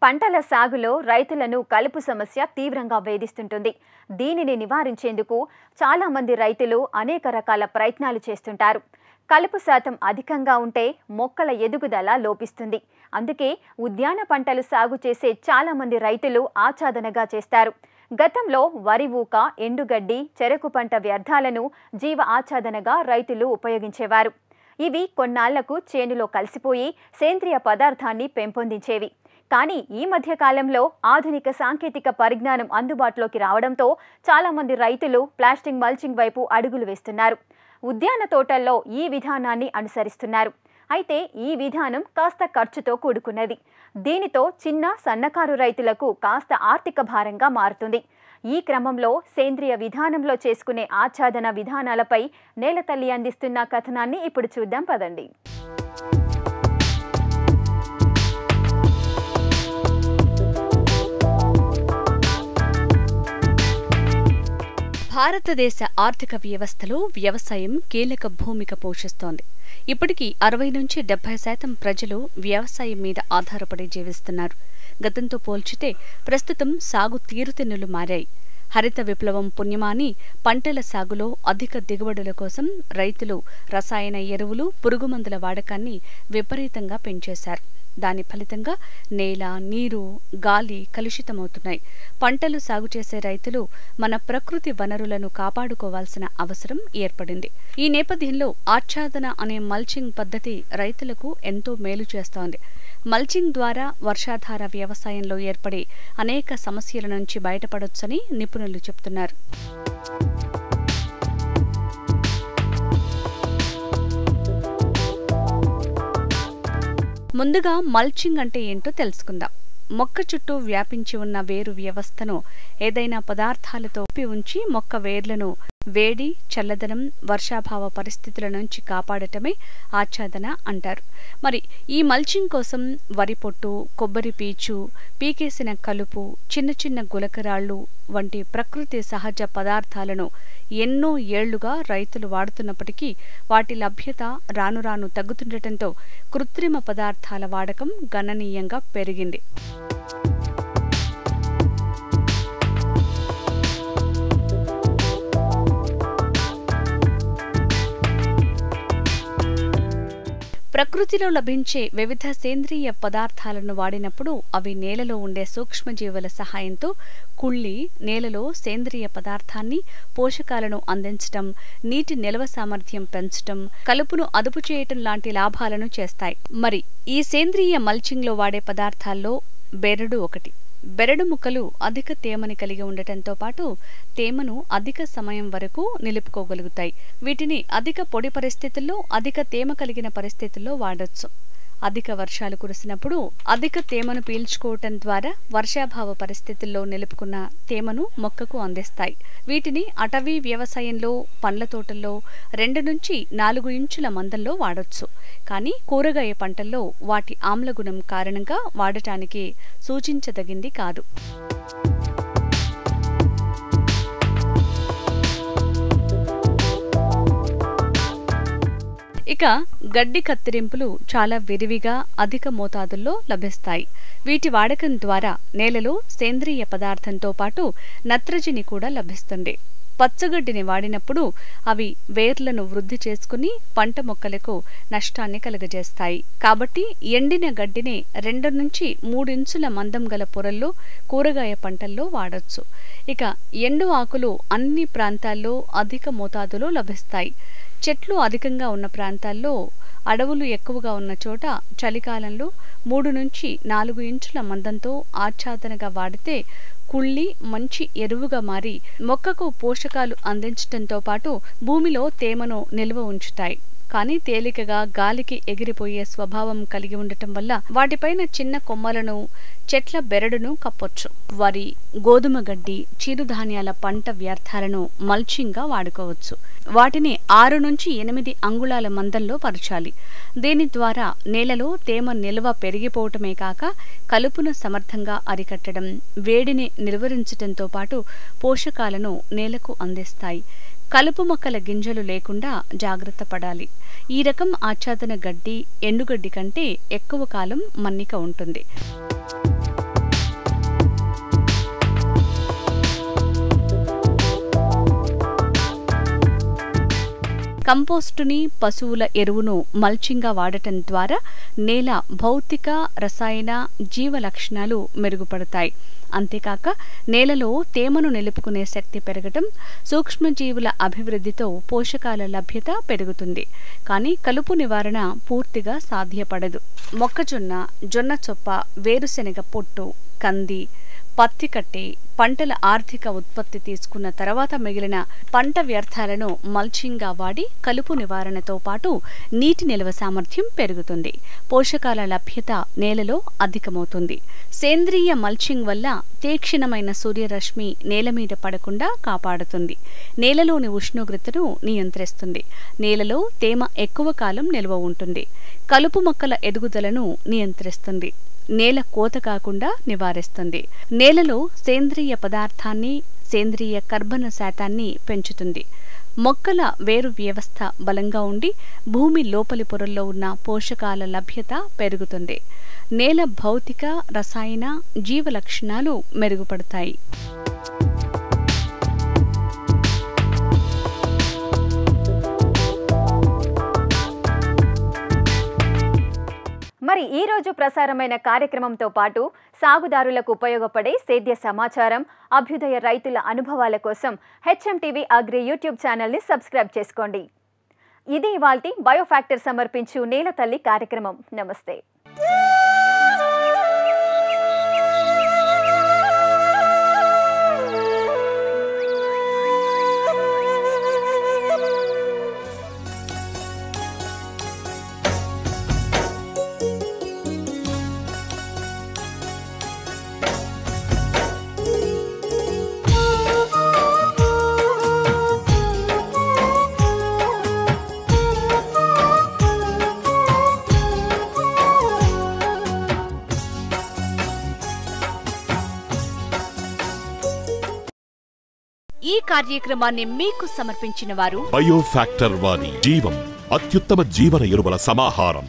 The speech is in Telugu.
పంటల సాగులో రైతులను కలుపు సమస్య తీవ్రంగా వేధిస్తుంటుంది. దీనిని నివారించేందుకు చాలా మంది రైతులు అనేక రకాల ప్రయత్నాలు చేస్తుంటారు. కలుపు శాతం అధికంగా ఉంటే మొక్కల ఎదుగుదల లోపిస్తుంది. అందుకే ఉద్యాన పంటలు సాగు చేసే చాలా మంది రైతులు ఆచ్ఛాదనగా చేస్తారు. గతంలో వరి ఊక, ఎండుగడ్డి, చెరకు పంట వ్యర్థాలను జీవ ఆచ్ఛాదనగా రైతులు ఉపయోగించేవారు. ఇవి కొన్నాళ్లకు చేనులో కలిసిపోయి సేంద్రియ పదార్థాన్ని పెంపొందించేవి. కానీ ఈ మధ్య కాలంలో ఆధునిక సాంకేతిక పరిజ్ఞానం అందుబాటులోకి రావడంతో చాలా మంది రైతులు ప్లాస్టిక్ మల్చింగ్ వైపు అడుగులు వేస్తున్నారు. ఉద్యాన తోటల్లో ఈ విధానాన్ని అనుసరిస్తున్నారు. అయితే ఈ విధానం కాస్త ఖర్చుతో కూడుకున్నది. దీనితో చిన్న సన్నకారు రైతులకు కాస్త ఆర్థిక భారంగా మారుతుంది. ఈ క్రమంలో సేంద్రియ విధానంలో చేసుకునే ఆచ్ఛాదన విధానాలపై నేలతల్లి అందిస్తున్న కథనాన్ని ఇప్పుడు చూద్దాం పదండి. భారతదేశ ఆర్థిక వ్యవస్థలో వ్యవసాయం కీలక భూమిక పోషిస్తోంది. ఇప్పటికీ 60 నుంచి 70% ప్రజలు వ్యవసాయం మీద ఆధారపడి జీవిస్తున్నారు. గతంతో పోల్చితే ప్రస్తుతం సాగు తీరుతెన్నులు మారాయి. హరిత విప్లవం పుణ్యమాని పంటల సాగులో అధిక దిగుబడుల కోసం రైతులు రసాయన ఎరువులు, పురుగుమందుల వాడకాన్ని విపరీతంగా పెంచేశారు. దాని ఫలితంగా నేల, నీరు, గాలి కలుషితమవుతున్నాయి. పంటలు సాగు చేసే రైతులు మన ప్రకృతి వనరులను కాపాడుకోవాల్సిన అవసరం ఏర్పడింది. ఈ నేపథ్యంలో ఆచ్ఛాదన అనే మల్చింగ్ పద్ధతి రైతులకు ఎంతో మేలు చేస్తోంది. మల్చింగ్ ద్వారా వర్షాధార వ్యవసాయంలో ఏర్పడే అనేక సమస్యల నుంచి బయటపడొచ్చని నిపుణులు చెబుతున్నారు. ముందుగా మల్చింగ్ అంటే ఏంటో తెలుసుకుందాం. మొక్క చుట్టూ వ్యాపించి ఉన్న వేరు వ్యవస్థను ఏదైనా పదార్థాలతో ఉంచి మొక్క వేర్లను వేడి, చల్లదనం, వర్షాభావ పరిస్థితుల నుంచి కాపాడటమే ఆచ్ఛాదన అంటారు. మరి ఈ మల్చింగ్ కోసం వరి పొట్టు, కొబ్బరి పీచు, పీకేసిన కలుపు, చిన్న చిన్న గులకరాళ్లు వంటి ప్రకృతి సహజ పదార్థాలను ఎన్నో ఏళ్లుగా రైతులు వాడుతున్నప్పటికీ వాటి లభ్యత రాను రాను తగ్గుతుండటంతో కృత్రిమ పదార్థాల వాడకం గణనీయంగా పెరిగింది. ప్రకృతిలో లభించే వివిధ సేంద్రియ పదార్థాలను వాడినప్పుడు అవి నేలలో ఉండే సూక్ష్మజీవుల సహాయంతో కుళ్ళి నేలలో సేంద్రియ పదార్థాన్ని, పోషకాలను అందించటం, నీటి నిల్వ సామర్థ్యం పెంచటం, కలుపును అదుపు చేయటం లాంటి లాభాలను చేస్తాయి. మరి ఈ సేంద్రియ మల్చింగ్లో వాడే పదార్థాల్లో బెరడు ఒకటి. బెరడు ముక్కలు అధిక తేమని కలిగి ఉండటంతో పాటు తేమను అధిక సమయం వరకు నిలుపుకోగలుగుతాయి. వీటిని అధిక పొడి పరిస్థితుల్లో, అధిక తేమ కలిగిన పరిస్థితుల్లో వాడొచ్చు. అధిక వర్షాలు కురిసినప్పుడు అధిక తేమను పీల్చుకోవటం ద్వారా వర్షాభావ పరిస్థితుల్లో నిలుపుకున్న తేమను మొక్కకు అందిస్తాయి. వీటిని అటవీ వ్యవసాయంలో, పండ్ల తోటల్లో 2 నుంచి 4 ఇంచుల మందంలో వాడొచ్చు. కానీ కూరగాయ పంటల్లో వాటి ఆమ్లగుణం కారణంగా వాడటానికి సూచించదగింది కాదు. ఇక గడ్డి కత్తిరింపులు చాలా విరివిగా అధిక మోతాదుల్లో లభిస్తాయి. వీటి వాడకం ద్వారా నేలలో సేంద్రియ పదార్థంతో పాటు నత్రజని కూడా లభిస్తుంది. పచ్చగడ్డిని వాడినప్పుడు అవి వేర్లను వృద్ధి చేసుకుని పంట మొక్కలకు నష్టాన్ని కలుగజేస్తాయి. కాబట్టి ఎండిన గడ్డిని 2 నుంచి 3 ఇంచుల మందం గల పొరల్లో కూరగాయ పంటల్లో వాడొచ్చు. ఇక ఎండు ఆకులు అన్ని ప్రాంతాల్లో అధిక మోతాదులో లభిస్తాయి. చెట్లు అధికంగా ఉన్న ప్రాంతాల్లో, అడవులు ఎక్కువగా ఉన్న చోట చలికాలంలో 3 నుంచి 4 ఇంచుల మందంతో ఆచ్ఛాదనగా వాడితే కుళ్ళి మంచి ఎరువుగా మారి మొక్కకు పోషకాలు అందించటంతో పాటు భూమిలో తేమను నిల్వ ఉంచుతాయి. కానీ తేలికగా గాలికి ఎగిరిపోయే స్వభావం కలిగి ఉండటం వల్ల వాటిపైన చిన్న కొమ్మలను, చెట్ల బెరడును కప్పొచ్చు. వరి, గోధుమ గడ్డి, చిరుధాన్యాల పంట వ్యర్థాలను మల్చింగ్గా వాడుకోవచ్చు. వాటిని 6 నుంచి 8 అంగుళాల మందంలో పరచాలి. దీని ద్వారా నేలలో తేమ నిల్వ పెరిగిపోవటమే కాక కలుపును సమర్థంగా అరికట్టడం, వేడిని నిలువరించడంతో పాటు పోషకాలను నేలకు అందిస్తాయి. కలుపు మొక్కల గింజలు లేకుండా జాగ్రత్త పడాలి. ఈ రకం ఆచ్ఛాదన గడ్డి, ఎండుగడ్డి కంటే ఎక్కువ కాలం మన్నిక ఉంటుంది. కంపోస్టుని, పశువుల ఎరువును మల్చింగ్గా వాడటం ద్వారా నేల భౌతిక, రసాయన, జీవ లక్షణాలు మెరుగుపడతాయి. అంతేకాక నేలలో తేమను నిలుపుకునే శక్తి పెరగటం, సూక్ష్మజీవుల అభివృద్ధితో పోషకాల లభ్యత పెరుగుతుంది. కానీ కలుపు నివారణ పూర్తిగా సాధ్యపడదు. మొక్కజొన్న, జొన్న చొప్ప, వేరుశెనగ పొట్టు, కంది, పత్తి కట్టి పంటల ఆర్థిక ఉత్పత్తి తీసుకున్న తర్వాత మిగిలిన పంట వ్యర్థాలను మల్చింగ్గా వాడి కలుపు నివారణతో పాటు నీటి నిల్వ సామర్థ్యం పెరుగుతుంది. పోషకాల లభ్యత నేలలో అధికమవుతుంది. సేంద్రియ మల్చింగ్ వల్ల తీక్షణమైన సూర్యరశ్మి నేల మీద పడకుండా కాపాడుతుంది. నేలలోని ఉష్ణోగ్రతను నియంత్రిస్తుంది. నేలలో తేమ ఎక్కువ కాలం నిల్వ ఉంటుంది. కలుపు మొక్కల ఎదుగుదలను నియంత్రిస్తుంది. నేల కోత కాకుండా నివారిస్తుంది. నేలలో సేంద్రియ పదార్థాన్ని, సేంద్రియ కర్బన శాతాన్ని పెంచుతుంది. మొక్కల వేరు వ్యవస్థ బలంగా ఉండి భూమి లోపలి పొరల్లో ఉన్న పోషకాల లభ్యత పెరుగుతుంది. నేల భౌతిక, రసాయన, జీవ లక్షణాలు మెరుగుపడతాయి. మరి ఈ రోజు ప్రసారమైన కార్యక్రమంతో పాటు సాగుదారులకు ఉపయోగపడే సేద్య సమాచారం, అభ్యుదయ రైతుల అనుభవాల కోసం హెచ్ఎంటీవీ అగ్రి యూట్యూబ్ ఛానల్ని సబ్స్క్రైబ్ చేసుకోండి. ఇది ఇవాల్టి బయోఫ్యాక్టర్ సమర్పించు నేల తల్లి కార్యక్రమం. నమస్తే. ఈ కార్యక్రమాన్ని మీకు సమర్పించిన వారు బయోఫ్యాక్టర్ వారి జీవం అత్యుత్తమ జీవన ఎరువుల సమాహారం.